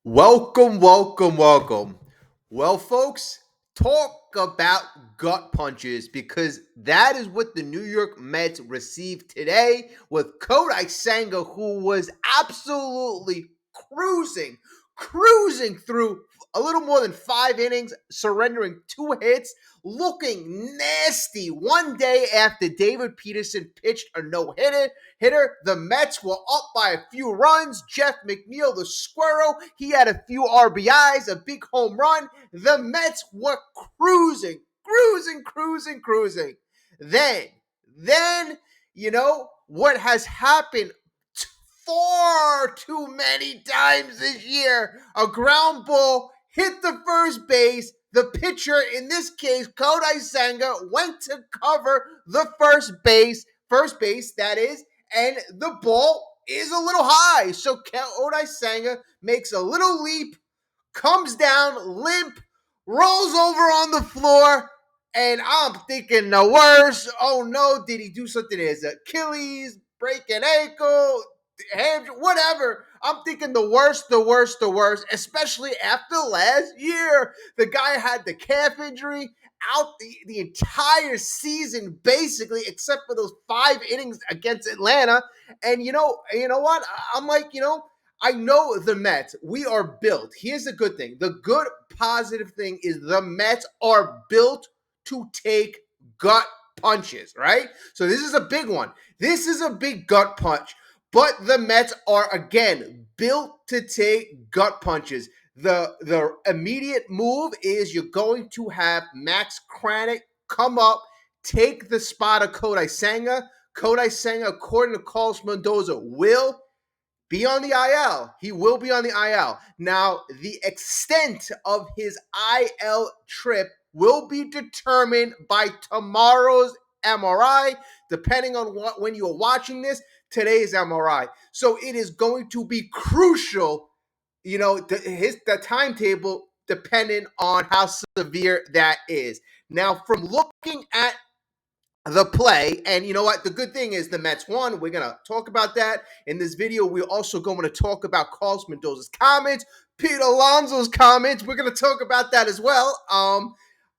Welcome, welcome, welcome. Well, folks, talk about gut punches because that is what the New York Mets received today with Kodai Senga, who was absolutely cruising through a little more than 5 innings, surrendering 2 hits, looking nasty. One day after David Peterson pitched a no hitter, the Mets were up by a few runs. Jeff McNeil, the squirrel, he had a few RBIs, a big home run. The Mets were cruising. Then, what has happened far too many times this year. A ground ball hit the first base. The pitcher, in this case, Kodai Senga, went to cover the first base, that is, and the ball is a little high. So Kodai Senga makes a little leap, comes down limp, rolls over on the floor, and I'm thinking the worst. Oh no, did he do something to his Achilles, break an ankle, whatever? I'm thinking the worst, especially after last year. The guy had the calf injury out the entire season, basically, except for those 5 innings against Atlanta. And you know what? I'm like, I know the Mets. We are built. Here's the good thing. The good positive thing is the Mets are built to take gut punches, right? So this is a big one. This is a big gut punch. But the Mets are, again, built to take gut punches. The immediate move is you're going to have Max Kranick come up, take the spot of Kodai Senga. Kodai Senga, according to Carlos Mendoza, will be on the IL. He will be on the IL. Now, the extent of his IL trip will be determined by tomorrow's MRI, depending on when you are watching this, today's MRI. So it is going to be crucial, the timetable dependent on how severe that is. Now, from looking at the play. And you know what? The good thing is the Mets won. We're going to talk about that in this video. We're also going to talk about Carlos Mendoza's comments, Pete Alonso's comments. We're going to talk about that as well.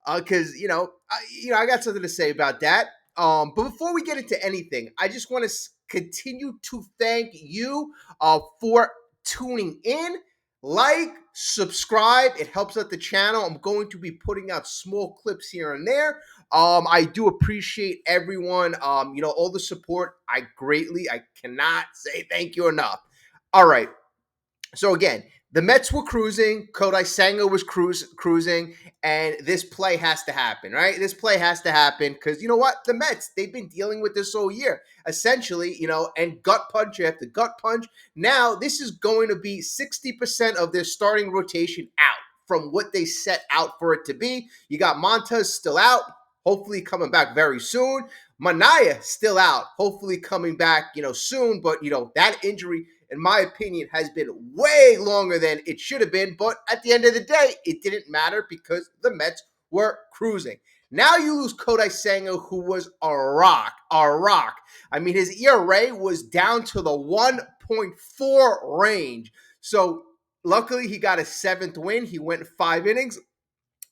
Because I got something to say about that. But before we get into anything, I just want to continue to thank you for tuning in. Like, subscribe. It helps out the channel. I'm going to be putting out small clips here and there. I do appreciate everyone, all the support. I cannot say thank you enough. All right. So again, the Mets were cruising. Kodai Senga was cruising, and this play has to happen, right? This play has to happen because you know what? The Mets, they've been dealing with this all year, essentially, and gut punch after gut punch. Now, this is going to be 60% of their starting rotation out from what they set out for it to be. You got Montez still out, hopefully coming back very soon. Manaya still out, hopefully coming back, soon. But, that injury, in my opinion, has been way longer than it should have been. But at the end of the day, it didn't matter because the Mets were cruising. Now you lose Kodai Senga, who was a rock. I mean, his ERA was down to the 1.4 range. So luckily, he got a 7th win. He went 5 innings.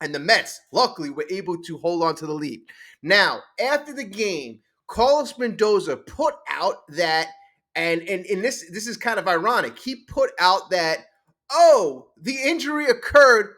And the Mets, luckily, were able to hold on to the lead. Now, after the game, Carlos Mendoza put out that, and this is kind of ironic. He put out that, the injury occurred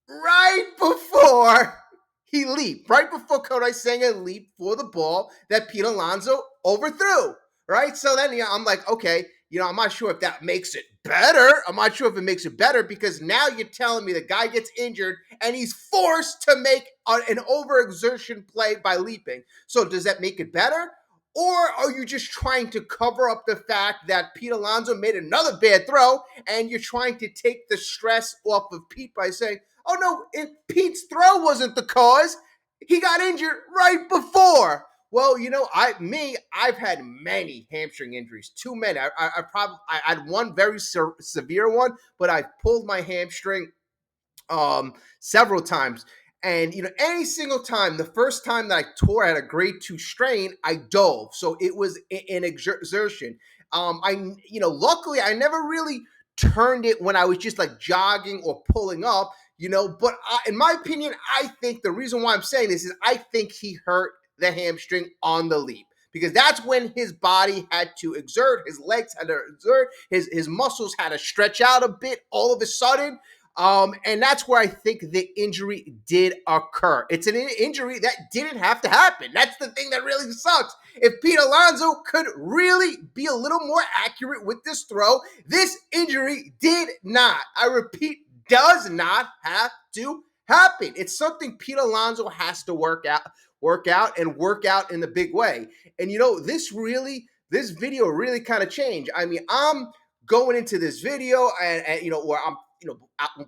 right before he leaped, right before Kodai Senga leaped for the ball that Pete Alonso overthrew, right? So then I'm like, okay, I'm not sure if that makes it better. I'm not sure if it makes it better because now you're telling me the guy gets injured and he's forced to make an overexertion play by leaping. So does that make it better? Or are you just trying to cover up the fact that Pete Alonso made another bad throw and you're trying to take the stress off of Pete by saying, oh no, Pete's throw wasn't the cause. He got injured right before. Well, I've had many hamstring injuries, too many. I had one very severe one, but I pulled my hamstring several times. And, any single time, the first time that I tore, I had a grade 2 strain, I dove. So it was an exertion. Luckily, I never really turned it when I was just like jogging or pulling up, But in my opinion, I think the reason why I'm saying this is I think he hurt the hamstring on the leap because that's when his body had to exert, his legs had to exert, his muscles had to stretch out a bit all of a sudden. And that's where I think the injury did occur. It's an injury that didn't have to happen. That's the thing that really sucks. If Pete Alonso could really be a little more accurate with this throw, this injury did not, I repeat, does not have to happen. It's something Pete Alonso has to work out in the big way. And this video really kind of changed. I mean, I'm going into this video and where I'm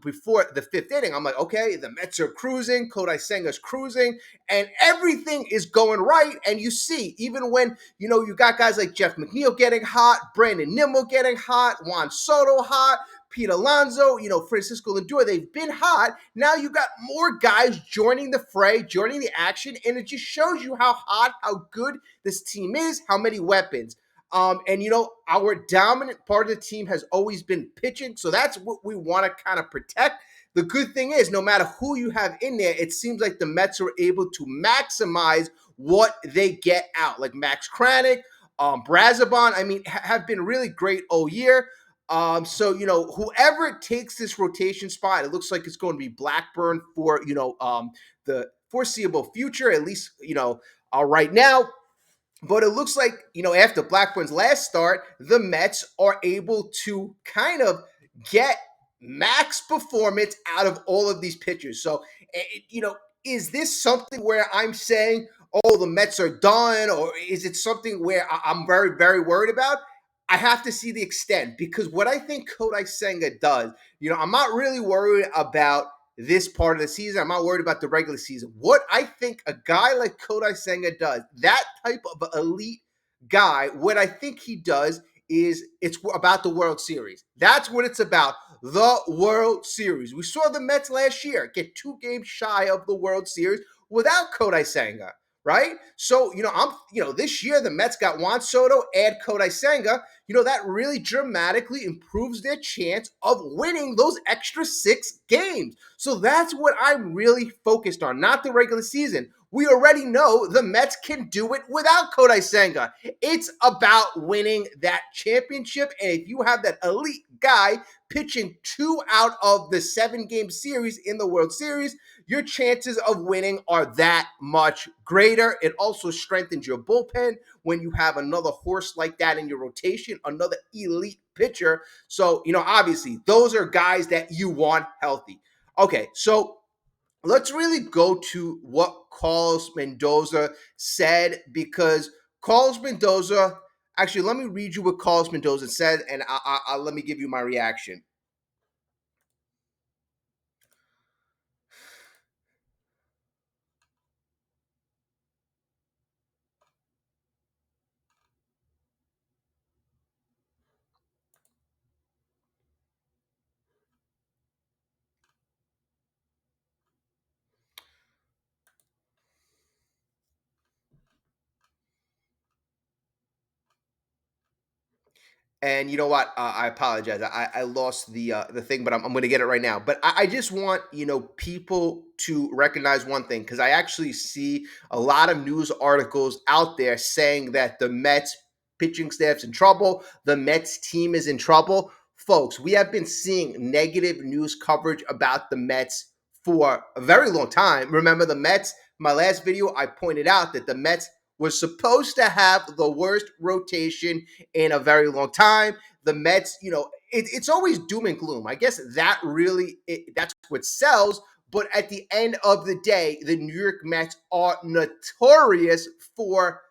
before the fifth inning, I'm like, okay, the Mets are cruising, Kodai Senga's cruising, and everything is going right. And you see, even when, you got guys like Jeff McNeil getting hot, Brandon Nimmo getting hot, Juan Soto hot, Pete Alonso, Francisco Lindor, they've been hot. Now you got more guys joining the fray, joining the action, and it just shows you how hot, how good this team is, how many weapons. Our dominant part of the team has always been pitching, so that's what we want to kind of protect. The good thing is, no matter who you have in there, it seems like the Mets are able to maximize what they get out. Like Max Kranick, Brazoban, have been really great all year. Whoever takes this rotation spot, it looks like it's going to be Blackburn for, the foreseeable future, at least, right now. But it looks like, after Blackburn's last start, the Mets are able to kind of get max performance out of all of these pitchers. So, is this something where I'm saying, oh, the Mets are done? Or is it something where I'm very, very worried about? I have to see the extent because what I think Kodai Senga does, I'm not really worried about this part of the season. I'm not worried about the regular season. What I think a guy like Kodai Senga does, that type of elite guy, what I think he does is it's about the World Series. That's what it's about, the World Series. We saw the Mets last year get 2 games shy of the World Series without Kodai Senga, right? So, this year the Mets got Juan Soto, add Kodai Senga. That really dramatically improves their chance of winning those extra 6 games. So that's what I'm really focused on, not the regular season. We already know the Mets can do it without Kodai Senga. It's about winning that championship. And if you have that elite guy pitching 2 out of the 7-game series in the World Series, your chances of winning are that much greater. It also strengthens your bullpen when you have another horse like that in your rotation, another elite pitcher. So, obviously, those are guys that you want healthy. Okay, so let's really go to what Carlos Mendoza said, because Carlos Mendoza, actually, let me read you what Carlos Mendoza said, and let me give you my reaction. And you know what? I apologize. I lost the thing, but I'm going to get it right now. But I just want people to recognize one thing, because I actually see a lot of news articles out there saying that the Mets pitching staff's in trouble, the Mets team is in trouble. Folks, we have been seeing negative news coverage about the Mets for a very long time. Remember the Mets? My last video, I pointed out that the Mets was supposed to have the worst rotation in a very long time. The Mets, it's always doom and gloom. I guess that's what sells. But at the end of the day, the New York Mets are notorious for,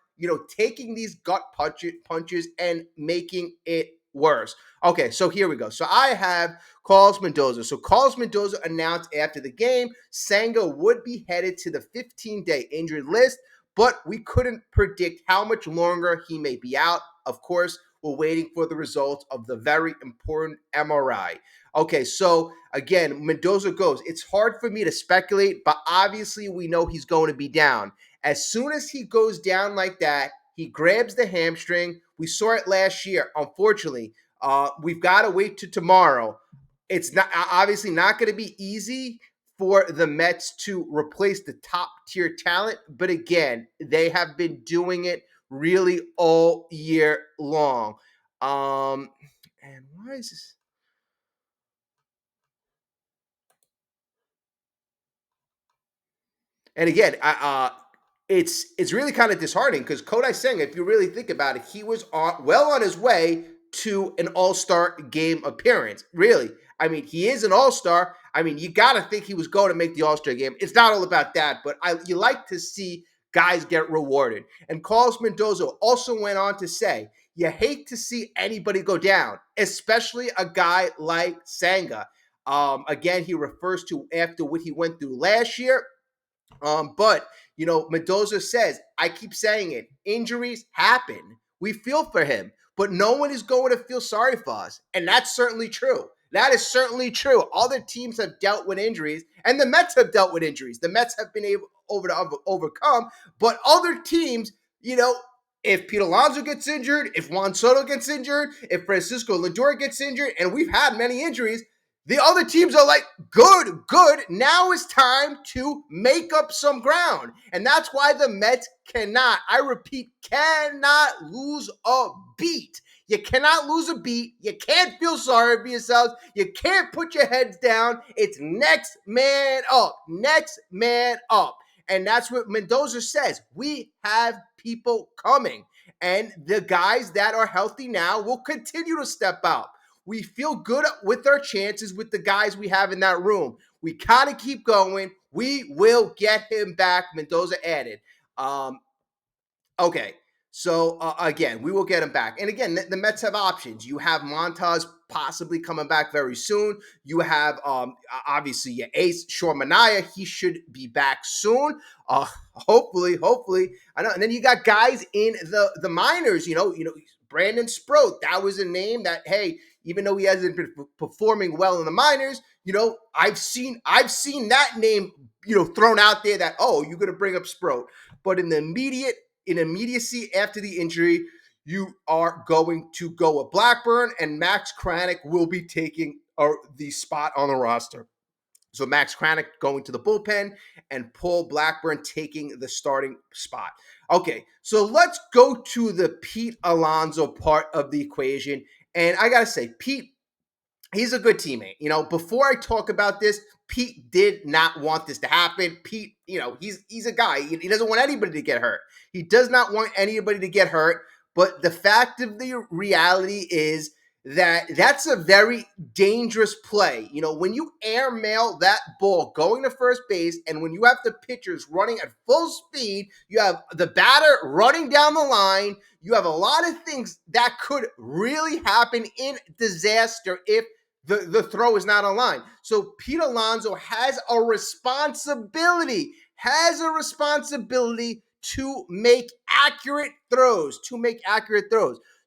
taking these gut punches and making it worse. Okay, so here we go. So I have Carlos Mendoza. So Carlos Mendoza announced after the game, Senga would be headed to the 15-day injured list, but we couldn't predict how much longer he may be out. Of course, we're waiting for the results of the very important MRI. Okay, so again, Mendoza goes, it's hard for me to speculate, but obviously we know he's going to be down. As soon as he goes down like that, he grabs the hamstring. We saw it last year, unfortunately. We've got to wait to tomorrow. It's not obviously not going to be easy for the Mets to replace the top tier talent, but again, they have been doing it really all year long. And why is this? And again, it's really kind of disheartening because Kodai Senga, if you really think about it, he was well on his way to an All Star game appearance. Really, I mean, he is an All Star. I mean, you got to think he was going to make the All Star game. It's not all about that, but you like to see guys get rewarded. And Carlos Mendoza also went on to say, "You hate to see anybody go down, especially a guy like Senga." Again, he refers to after what he went through last year. But Mendoza says, I keep saying it, injuries happen. We feel for him, but no one is going to feel sorry for us. And that's certainly true. That is certainly true. Other teams have dealt with injuries, and the Mets have dealt with injuries. The Mets have been able to overcome, but other teams, if Pete Alonso gets injured, if Juan Soto gets injured, if Francisco Lindor gets injured, and we've had many injuries, the other teams are like, good, good. Now is time to make up some ground. And that's why the Mets cannot, I repeat, cannot lose a beat. You cannot lose a beat. You can't feel sorry for yourselves. You can't put your heads down. It's next man up, next man up. And that's what Mendoza says. We have people coming. And the guys that are healthy now will continue to step out. We feel good with our chances with the guys we have in that room. We kind of keep going. We will get him back, Mendoza added. Okay, so again, we will get him back. And again, the Mets have options. You have Montas possibly coming back very soon. You have obviously your ace, Shore Mania. He should be back soon. Hopefully. I know. And then you got guys in the minors. Brandon Sproat. That was a name that, hey, even though he hasn't been performing well in the minors, I've seen that name, thrown out there that, oh, you're gonna bring up Sproat. But in immediacy after the injury, you are going to go with Blackburn, and Max Kranick will be taking the spot on the roster. So Max Kranick going to the bullpen and Paul Blackburn taking the starting spot. Okay, so let's go to the Pete Alonso part of the equation. And I got to say, Pete, he's a good teammate. Before I talk about this, Pete did not want this to happen. Pete, he's a guy. He doesn't want anybody to get hurt. He does not want anybody to get hurt. But the fact of the reality is that that's a very dangerous play. When you airmail that ball going to first base, and when you have the pitchers running at full speed, you have the batter running down the line, you have a lot of things that could really happen in disaster if the throw is not aligned. So Pete Alonso has a responsibility to make accurate throws,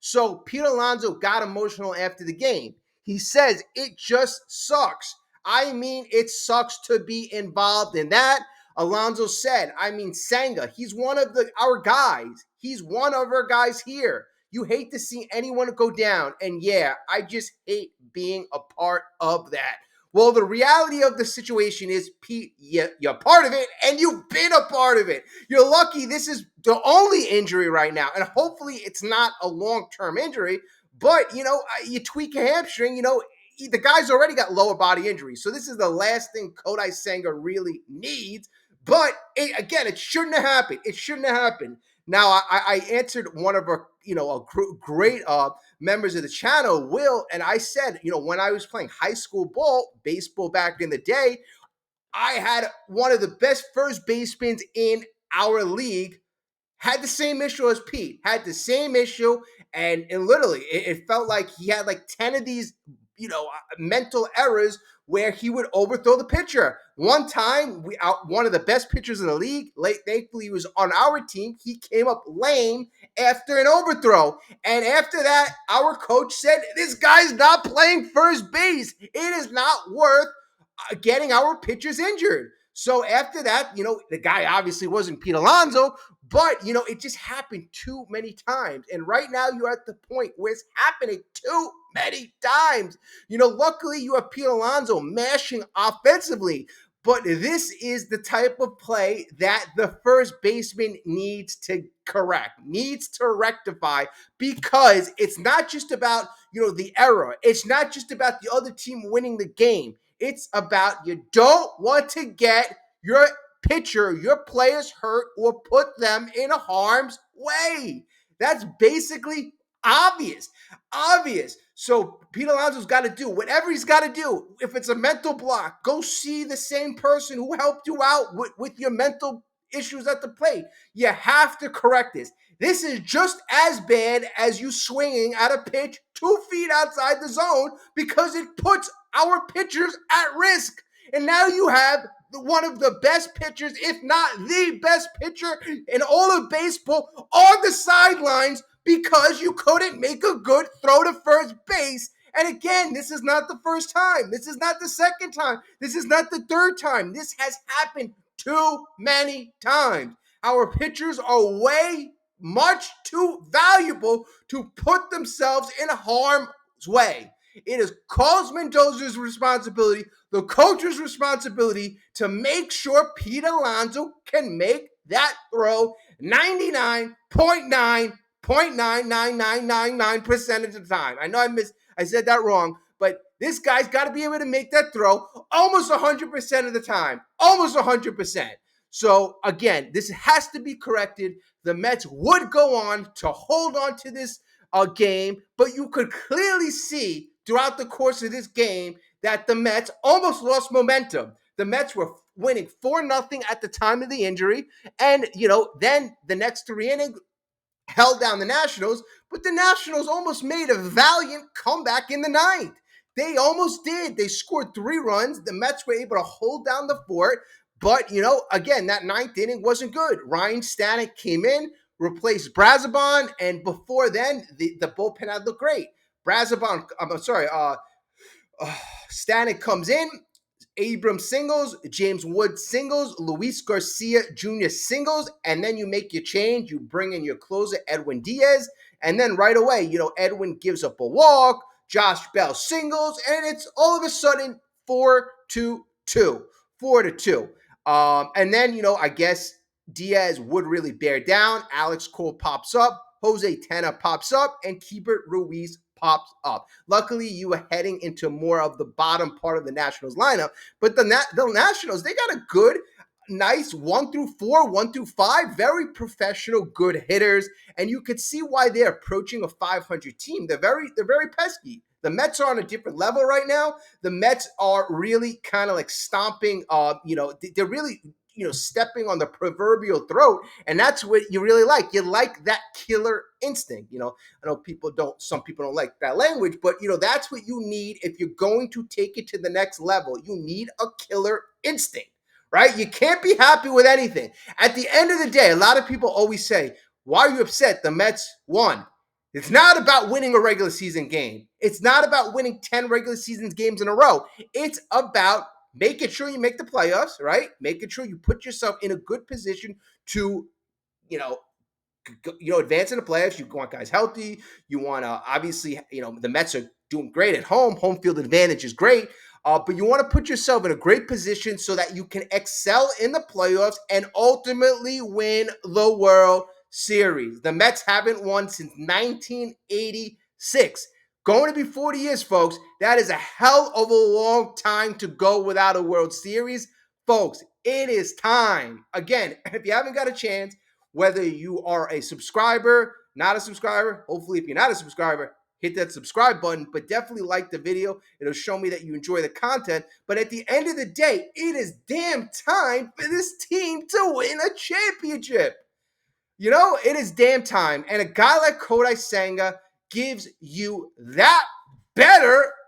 So Pete Alonso got emotional after the game. He says, it just sucks. I mean, it sucks to be involved in that. Alonso said, Senga, he's one of our guys. He's one of our guys here. You hate to see anyone go down. And yeah, I just hate being a part of that. Well, the reality of the situation is, Pete, you're part of it, and you've been a part of it. You're lucky this is the only injury right now, and hopefully it's not a long-term injury, but, you tweak a hamstring, the guy's already got lower body injuries, so this is the last thing Kodai Senga really needs, but, it shouldn't have happened. It shouldn't have happened. Now, I answered one of our, great members of the channel, Will, and I said, when I was playing high school baseball back in the day, I had one of the best first basemen in our league, had the same issue as Pete, and literally, it felt like he had like 10 of these, mental errors where he would overthrow the pitcher. One time, one of the best pitchers in the league, thankfully he was on our team, he came up lame after an overthrow. And after that, our coach said, this guy's not playing first base. It is not worth getting our pitchers injured. So after that, the guy obviously wasn't Pete Alonso, but, it just happened too many times. And right now you're at the point where it's happening too many times. Luckily you have Pete Alonso mashing offensively, but this is the type of play that the first baseman needs to correct, needs to rectify, because it's not just about, the error. It's not just about the other team winning the game. It's about, you don't want to get your pitcher, your players hurt or put them in harm's way. That's basically obvious. Obvious. So Pete Alonso's got to do whatever he's got to do. If it's a mental block, go see the same person who helped you out with your mental issues at the plate. You have to correct this. This is just as bad as you swinging at a pitch 2 feet outside the zone, because it puts our pitchers at risk. And now you have one of the best pitchers, if not the best pitcher in all of baseball, on the sidelines because you couldn't make a good throw to first base. And again, this is not the first time. This is not the second time. This is not the third time. This has happened too many times. Our pitchers are way much too valuable to put themselves in harm's way. It is Carlos Mendoza's responsibility, the coach's responsibility, to make sure Pete Alonso can make that throw 99.99999% of the time. I know I said that wrong, but this guy's got to be able to make that throw almost 100% of the time. Almost 100%. So again, this has to be corrected. The Mets would go on to hold on to this game, but you could clearly see throughout the course of this game that the Mets almost lost momentum. The Mets were winning 4-0 at the time of the injury, and then the next 3 innings held down the Nationals, but the Nationals almost made a valiant comeback in the ninth. They almost did. They scored 3 runs. The Mets were able to hold down the fort, but again, that ninth inning wasn't good. Ryan Stanek came in, replaced Brazoban, and before then, the bullpen had looked great. Stanek comes in, Abram singles, James Wood singles, Luis Garcia Jr. singles, and then you make your change. You bring in your closer, Edwin Díaz, and then right away, Edwin gives up a walk, Josh Bell singles, and it's all of a sudden 4-2. 4-2. And then, I guess Diaz would really bear down. Alex Cole pops up, Jose Tena pops up, and Keibert Ruiz pops up. Luckily, you were heading into more of the bottom part of the Nationals lineup, but the Nationals, they got a good, nice 1-4, 1-5, very professional, good hitters, and you could see why they're approaching a 500 team. They're very pesky. The Mets are on a different level right now. The Mets are really kind of like stomping, they're really, stepping on the proverbial throat. And that's what you really like. You like that killer instinct. I know some people don't like that language, but, that's what you need if you're going to take it to the next level. You need a killer instinct, right? You can't be happy with anything. At the end of the day, a lot of people always say, why are you upset the Mets won? It's not about winning a regular season game. It's not about winning 10 regular season games in a row. It's about making sure you make the playoffs, right? Making sure you put yourself in a good position to, advance in the playoffs. You want guys healthy. You want to, obviously, the Mets are doing great at home. Home field advantage is great. But you want to put yourself in a great position so that you can excel in the playoffs and ultimately win the World Series. The Mets haven't won since 1986. Going to be 40 years, folks. That is a hell of a long time to go without a World Series. Folks, it is time. Again, if you haven't got a chance, whether you are a subscriber, not a subscriber, hopefully if you're not a subscriber, hit that subscribe button, but definitely like the video. It'll show me that you enjoy the content. But at the end of the day, it is damn time for this team to win a championship. It is damn time. And a guy like Kodai Senga gives you that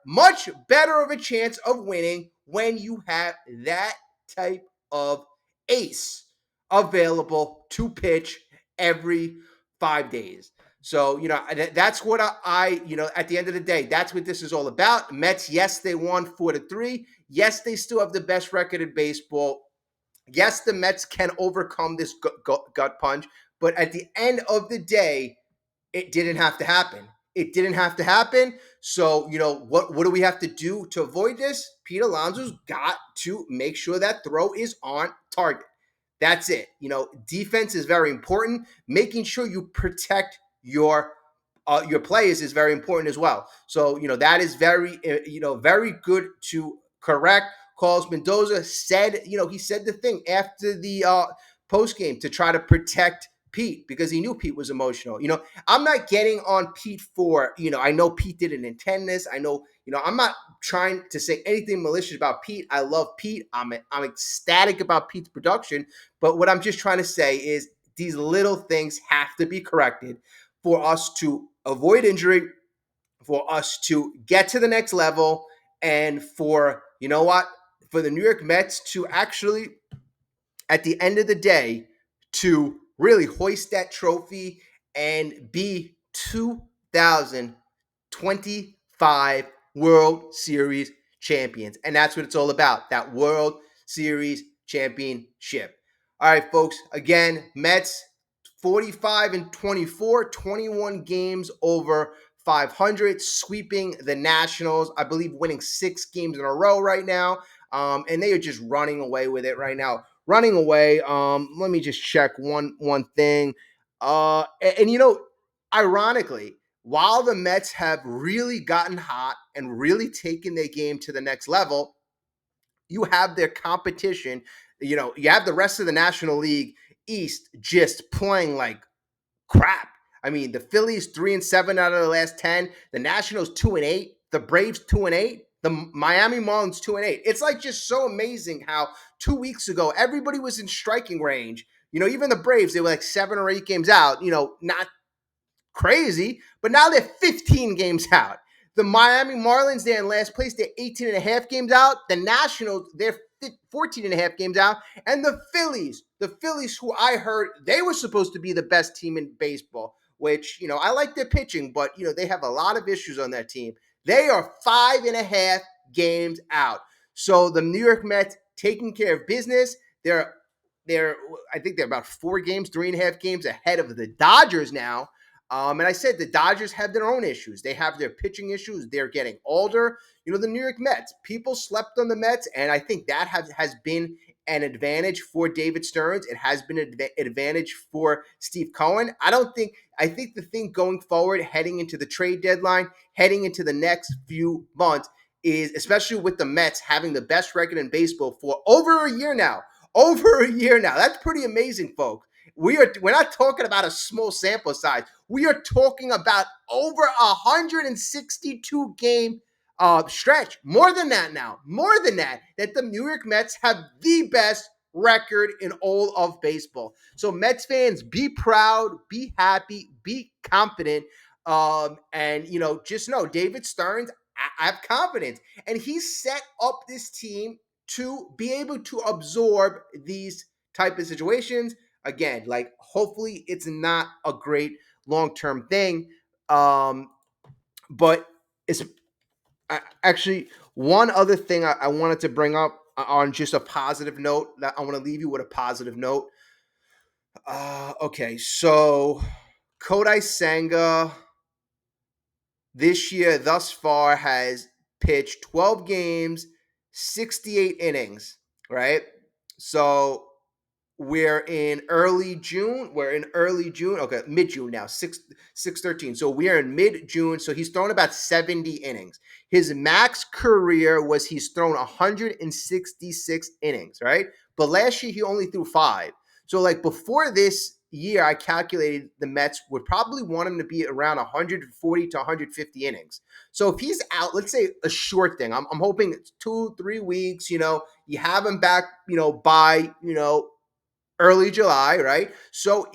much better of a chance of winning when you have that type of ace available to pitch every 5 days. So, that's what I at the end of the day, that's what this is all about. Mets, yes, they won 4-3. Yes, they still have the best record in baseball. Yes, the Mets can overcome this gut punch. But at the end of the day, it didn't have to happen. It didn't have to happen. So, what do we have to do to avoid this? Pete Alonso's got to make sure that throw is on target. That's it. Defense is very important. Making sure you protect your players is very important as well. So, that is very, very good to correct. Carlos Mendoza said, he said the thing after the post game to try to protect Pete because he knew Pete was emotional. I'm not getting on Pete for, I know Pete didn't intend this. I know, I'm not trying to say anything malicious about Pete. I love Pete. I'm ecstatic about Pete's production. But what I'm just trying to say is these little things have to be corrected for us to avoid injury, for us to get to the next level, and for, for the New York Mets to actually, at the end of the day, to really hoist that trophy and be 2025 World Series champions. And that's what it's all about, that World Series championship. All right, folks, again, Mets 45-24, 21 games over 500, sweeping the Nationals, I believe winning 6 games in a row right now. And they are just running away with it right now. Running away. Let me just check one thing. And ironically, while the Mets have really gotten hot and really taken their game to the next level, you have their competition. You have the rest of the National League East just playing like crap. I mean, the Phillies 3-7 out of the last 10, the Nationals 2-8, the Braves 2-8, the Miami Marlins 2-8. It's like just so amazing how 2 weeks ago everybody was in striking range. Even the Braves, they were like 7 or 8 games out. Not crazy, but now they're 15 games out. The Miami Marlins, they're in last place. They're 18 and a half games out. The Nationals, they're 14 and a half games out. And the Phillies, who I heard they were supposed to be the best team in baseball, which, I like their pitching, but, they have a lot of issues on that team. They are 5.5 games out. So the New York Mets taking care of business. I think they're about 4 games, 3.5 games ahead of the Dodgers now. And I said the Dodgers have their own issues. They have their pitching issues. They're getting older. The New York Mets, people slept on the Mets, and I think that has been an advantage for David Stearns. It has been an advantage for Steve Cohen. I think the thing going forward, heading into the trade deadline, heading into the next few months, is especially with the Mets having the best record in baseball for over a year now. That's pretty amazing, folks. We're not talking about a small sample size. We are talking about over 162 game stretch. More than that now. That the New York Mets have the best record in all of baseball. So Mets fans, be proud, be happy, be confident. And just know David Stearns, I have confidence. And he set up this team to be able to absorb these type of situations. Again, like hopefully it's not a great long-term thing. But it's actually one other thing I wanted to bring up on just a positive note. That I want to leave you with a positive note. Okay, so Kodai Senga this year thus far has pitched 12 games, 68 innings, right? So we're in early June. Okay, mid-June now, 6/13. So we're in mid-June. So he's thrown about 70 innings. His max career was he's thrown 166 innings, right? But last year he only threw 5. So like before this year, I calculated the Mets would probably want him to be around 140 to 150 innings. So if he's out, let's say a short thing, I'm hoping it's 2-3 weeks, you have him back, by, early July, right? So,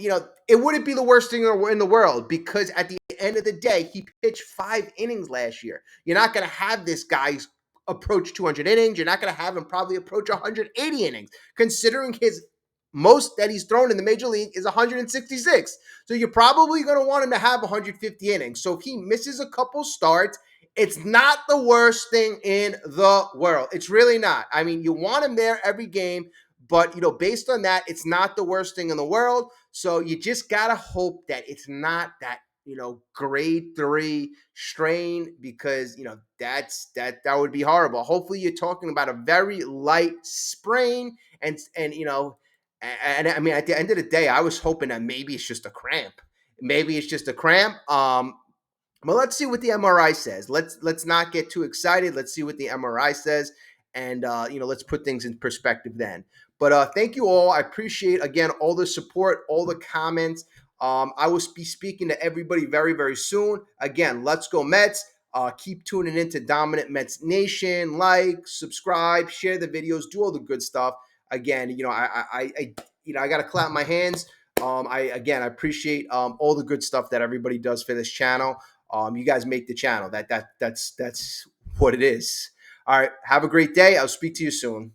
it wouldn't be the worst thing in the world because at the end of the day, he pitched 5 innings last year. You're not going to have this guy approach 200 innings. You're not going to have him probably approach 180 innings, considering his most that he's thrown in the major league is 166. So you're probably going to want him to have 150 innings. So if he misses a couple starts, it's not the worst thing in the world. It's really not. I mean, you want him there every game, but, based on that, it's not the worst thing in the world. So you just got to hope that it's not that grade 3 strain, because that would be horrible. Hopefully you're talking about a very light sprain, and I mean, at the end of the day, I was hoping that maybe it's just a cramp. Maybe it's just a cramp. But let's see what the MRI says. Let's not get too excited. Let's see what the MRI says, and let's put things in perspective then. But thank you all. I appreciate, again, all the support, all the comments. I will be speaking to everybody very, very soon. Again, let's go Mets. Keep tuning into Dominant Mets Nation. Like, subscribe, share the videos, do all the good stuff. Again, I got to clap my hands. I appreciate all the good stuff that everybody does for this channel. You guys make the channel. That's what it is. All right. Have a great day. I'll speak to you soon.